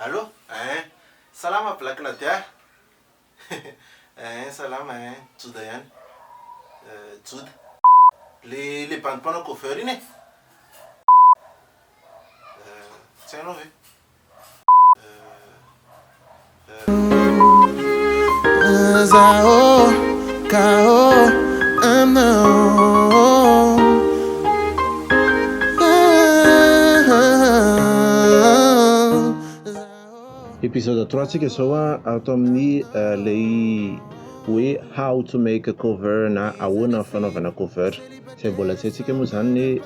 Allô? Salama plakina dia. Salama Tsoda ihany. Tsoda. Le bande mpanao cover iny e. Tsy hainao ve? Zao, kao, Épisode 3 tsika zao ato amin'ny lay hoe how to make a cover na ahoana fanaovana cover. Zay mbola tsy haintsika moa zany ny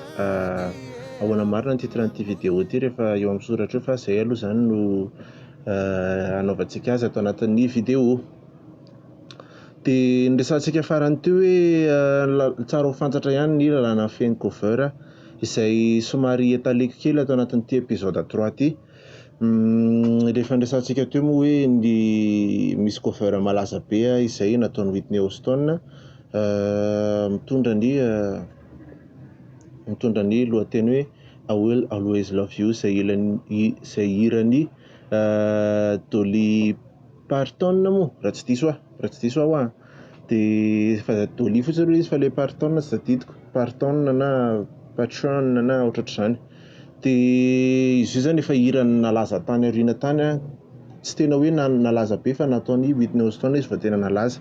ahoana marina ny titre an'ity vidéo ity rehefa eo amin'ny soratra eo, fa zay aloha zany no anaovantsika azy ato anatin'ny vidéo. Dia niresantsika farany teo hoe tsara ho fantatra ihany ny lalàna feno cover izay somary etaleko kely ato anatin'ity épisode 3 ity. Rehefa niresantsika teo moa hoe ny misy cover malaza be izay nataon'ny Whitney Houston, mitondra ny lohateny hoe I will always love you, izay hirany Dolly Parton moa raha tsy diso aho dia fa Dolly fotsiny aloha izy, fa le Parton tsy tadidiko, Parton na Patron na ohatrohatr'izany. Dia izy io zany efa hirany nalaza tany aoriana tany, tsy tena hoe nalaza be fa nataon'ny Whitney Houston izy vao tena nalaza.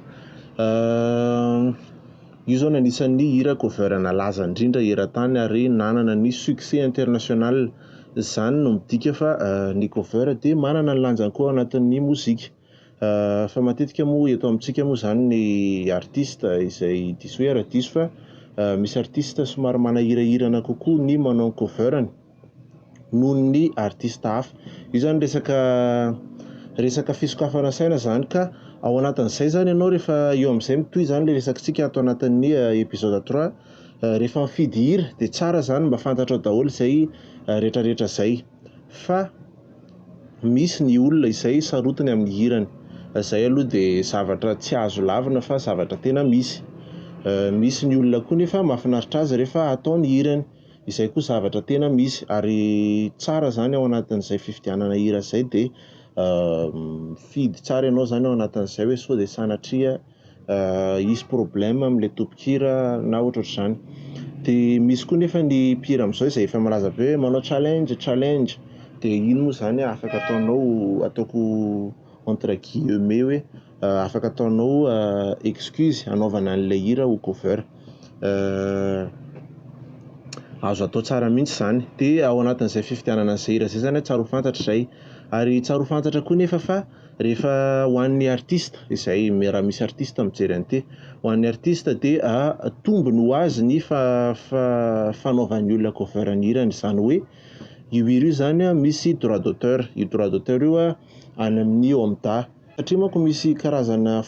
Io zao anisan'ny hira cover nalaza indrindra eran-tany ary nanana ny succès international. Izany no midika fa ny cover dia manana ny lanjany koa anatin'ny mozika. Fa matetika moa eto amintsika moa zany ny artista izay diso hoe ara-diso fa misy artista somary manahirahirana kokoa ny manao cover noho ny artista hafa. Io zany resaka fisokafana saina zany, ka ao anatin'izay zany ianao rehefa eo amin'izay mitohy zany le resakantsika ato anatin'ny épisode 3. Rehefa mifidy hira dia tsara zany mba fantatrao daholo izay rehetrarehetra izay, fa misy ny olona izay sarotiny amin'ny hirany. Izay aloha dia zavatra tsy azo lavina fa zavatra tena misy. Misy ny olona koa nefa mahafinaritra azy rehefa atao ny hirany, izay koa zavatra tena misy. Ary tsara zany ao anatin'izay fifidianana hira izay dia mifidy tsara ianao zany ao anatin'izay hoe sao dia sanatria hisy problème amin'ilay tompon-kira na ohatrohatr'izany. Dia misy koa nefa ny mpihira amin'izao izay efa malaza be hoe manao challenge, dia iny moa zany afaka ataoko entre guillemets hoe afaka ataonao excuse hanaovana an'ilay hira ho cover. Azo atao tsara mihitsy zany. Dia ao anatin'izay fifidianana an'izay hira izay zany tsara ho fantatra izay, ary tsara ho fantatra koa nefa fa rehefa ho an'ny artista izay raha misy artista mijery an'ity, ho an'ny artista dia tombony ho azy ny fanaovan'ny olona cover ny hirany. Izany hoe io hira io zany misy droit d'auteur, io droit d'auteur io any amin'ny OMDA, satria manko misy karazana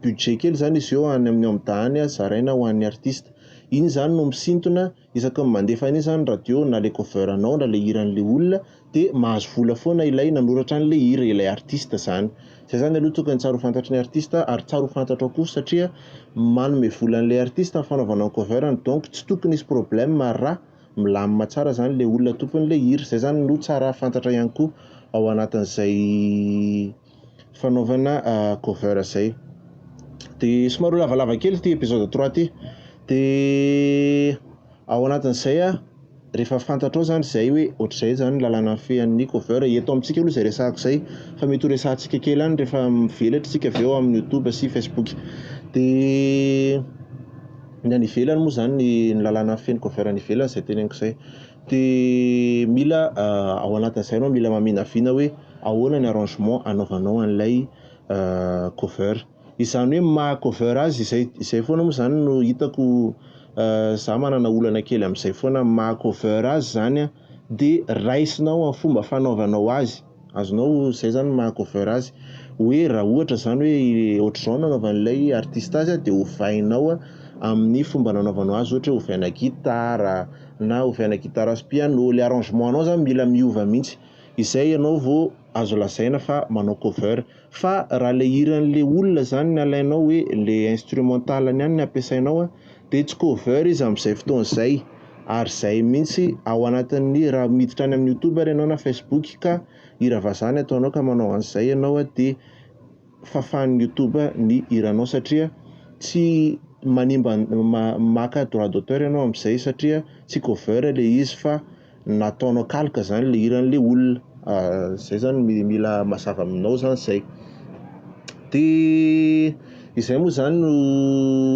budget kely zany izy eo any amin'ny OMDA any zaraina ho an'ny artista. Iny zany no misintona isaky ny mandefa an'iny zany radio na le cover anao na le hiran'le olona, dia mahazo vola foana ilay nanoratra an'le hira, ilay artista zany. Izay zany aloha tokony tsara ho fantatry ny artista, ary tsara ho fantatrao koa satria manome vola an'ilay artista amin'ny fanaovana cover, donc tsy tokony hisy problème raha milamina tsara zany le olona tompon'ilay hira. Izay zany no tsara fantatra ihany koa ao anatin'izay fanaovana cover izay. Dia somary lavalava kely ity épisode 3 ity. Dia ao anatin'izay rehefa fantatrao zany izay hoe ohatr'izay zany lalàna fean'ny cover eto amintsika aloha izay resahako izay, fa mety ho resahantsika kely any rehefa mivelatra isika avy eo amin'ny YouTube sy Facebook. Dia ny any ivelany moa zany ny lalàna feno cover any ivelany izay teneniko izay. Dia mila ao anatin'izay ianao mila maminavina hoe ahoana ny arrangement anaovanao an'ilay cover. Izany hoe maha cover azy, izay foana moa zany no hitako za manana olana kely amin'izay foana. Maha cover azy zany dia raisinao amin'ny fomba fanaovanao azy. Azonao izay zany maha cover azy, hoe raha ohatra zany hoe ohatr'izao nanaovan'ilay artista azy dia hovainao amin'ny fomba nanaovanao azy, ohatra hoe hovaina gitara na hovaina gitara sy piano. Le arrangement anao zany mila miova mihitsy, izay ianao vao azo lazaina fa manao cover. Fa raha le hiran'le olona zany no alainao hoe le instrumental ihany no ampiasainao dia tsy cover izy amin'izay fotoana izay. ary zay mihitsy ao anatin'ny raha miditra any amin'ny YouTube ary ianao na Facebook ka hira vazany ataonao ka manao an'izay ianao de fafan'ny YouTube ny hiranao satria tsy manimba maka droit d'auteur ianao amin'izay satria tsy cover le izy fa nataonao kalka zany le hiran'le olona. Zay zany mila mazava aminao zany zay. De izay moa zany no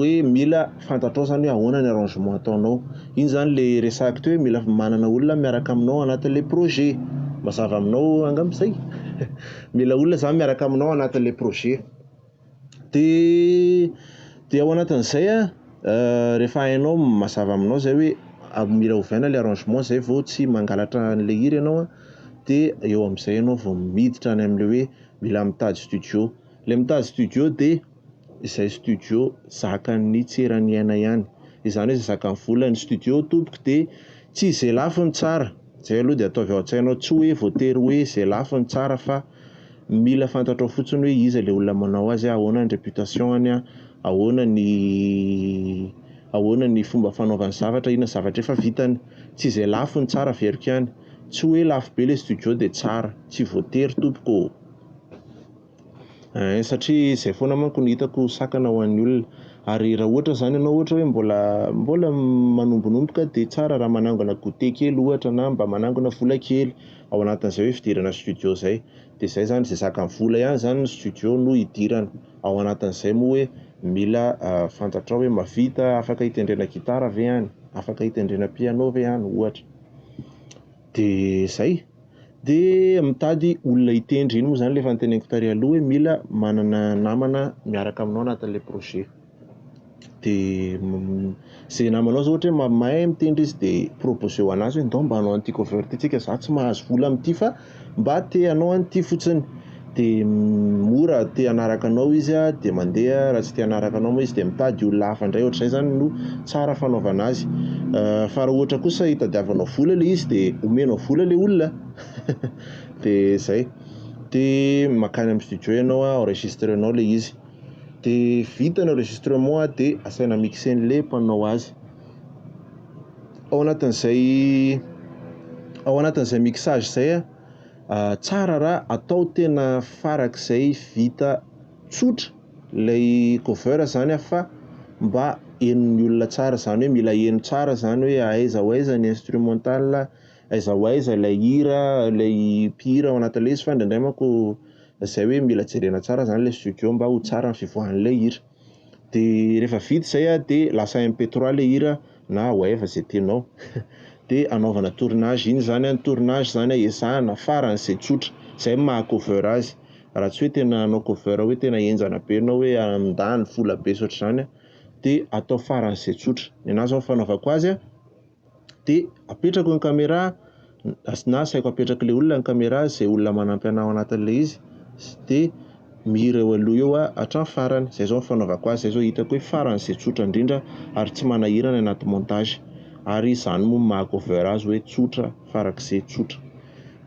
hoe mila fantatrao zany hoe ahoana ny arrangement ataonao. Iny zany le resahako teo hoe mila manana olona miaraka aminao anatin'le projet. Mazava aminao angamba zay. Mila olona zany miaraka aminao anatin'le projet. De ao anatin'izay rehefa hainao mazava aminao zay hoe mila ovaina le arrangement zay vao tsy mangalatra an'le hira ianao de eo amin'izay ianao vao miditra any amin'le hoe mila mitady studio. Le mitady studio de izay studio zakan'ny tserany aina ihany. Izany hoe zakan'ny vola ny studio tompoko de tsy izay lafo ny tsara. Zay aloha de ataovy ao an-tsainao tsy hoe voatery hoe izay lafo ny tsara fa mila fantatrao fotsiny hoe iza le olona manao azy, ahoana ny réputation-any, ahoana ny fomba fanaovany zavatra, ina zavatra efa vitany. Tsy izay lafo ny tsara veriko ihany. Tsy hoe lafo be le studio de tsara, tsy voatery tompoko. Satria zay foana manko ny hitako sakana ho an'ny olona. Ary raha ohatra zany ianao ohatra hoe mbola manombonomboka de tsara raha manangona goûter kely ohatra na mba manangona vola kely ao anatin'izay hoe fidirana studio zay. De zay zany zay zakan'ny vola ihany zany ny studio no hidirana. Ao anatin'izay moa hoe mila fantatrao hoe mavita, afaka hitendrena gitara ve ihany, afaka hitendrena piano ve ihany ohatra. De zay. De mitady olona hitendry, iny moa zany le fanteneniko tary aloha hoe mila manana namana miaraka aminao anatin'le projet. De zay namanao zao ohatra hoe mahay mitendry izy de proposeo anazy hoe ndao mba hanao an'ity cover ty tsika, za tsy mahazo vola amin'ity fa mba te hanao an'ity fotsiny. De mora te hanaraka anao izy de mandeha, raha tsy te hanaraka anao moa izy de mitady olona hafa indray. Ohatr'izay zany no tsara fanaovana azy. Fa raha ohatra kosa hitadiavanao vola le izy de omenao vola le olona. De zay. De makany amin'ny studio ianao enregistrenao le izy. De vita ny enregistrement de asaina mixen'le mpanao azy. Ao anatin'izay mixage zay tsara raha atao tena farak'izay vita tsotra lay cover zany fa mba henon'ny olona tsara, zany hoe mila heno tsara zany hoe aiza ho aiza ny instrumental, aiza ho aiza lay hira, lay mpihira ao anatin'le izy. Fa indraindray manko zay hoe mila jerena tsara zany le studio mba ho tsara ny fivoahan'le hira. De rehefa vita zay de lasa MP3 le hira na wave zay tianao. De anaovana tournage, iny zany ny tournage zany ezahana faran'izay tsotra, zay maha cover azy. Raha tsy hoe tena hanao cover hoe tena henjana be anao hoe andany vola be sotr' zany de atao faran'izay tsotra. Ny anazy zao fanaovako azy de apetrako ny caméra na asaiko apetraka le olona ny caméra, zay olona manampy anao anatin'le izy, de mihira eo aloha eo hatramin'ny farany. Zay zao fanaovako azy, zay zao hitako hoe faran'izay tsotra indrindra ary tsy manahira ny anaty montage. Ary zany moa maha cover azy hoe tsotra farak'izay tsotra.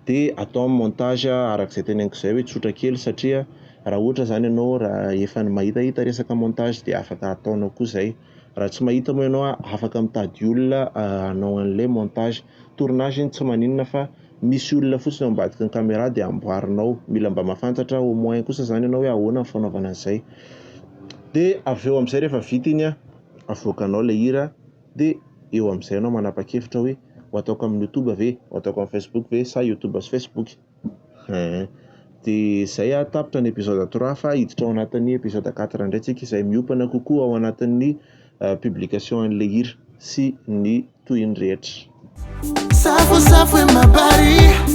De atao amin'ny montage arak'izay teneniko zay hoe tsotra kely satria raha ohatra zany ianao raha efa mahitahita resaka montage de afaka ataonao koa zay. Raha tsy mahita moa ianao afaka mitady olona hanao an'le montage. Tournage iny tsy maninona fa misy olona fotsiny ambadiky ny caméra de amboarinao. Mila mba mahafantatra au moins kosa zany ianao hoe ahoana ny fanaovana an'izay. De avy eo amin'izay rehefa vita iny avoakanao le hira de eo amin'izay ianao manapa-kevitra hoe ho ataoko amin'ny YouTube ve, ho ataoko amin'ny Facebook ve, sa YouTube sy Facebook. De zay tapitra ny épisode 3 fa hiditra ao anatin'ny épisode 4 indray tsika izay miopana kokoa ao anatin'ny publication an'le hira sy ny tohiny rehetra. Safo e mabari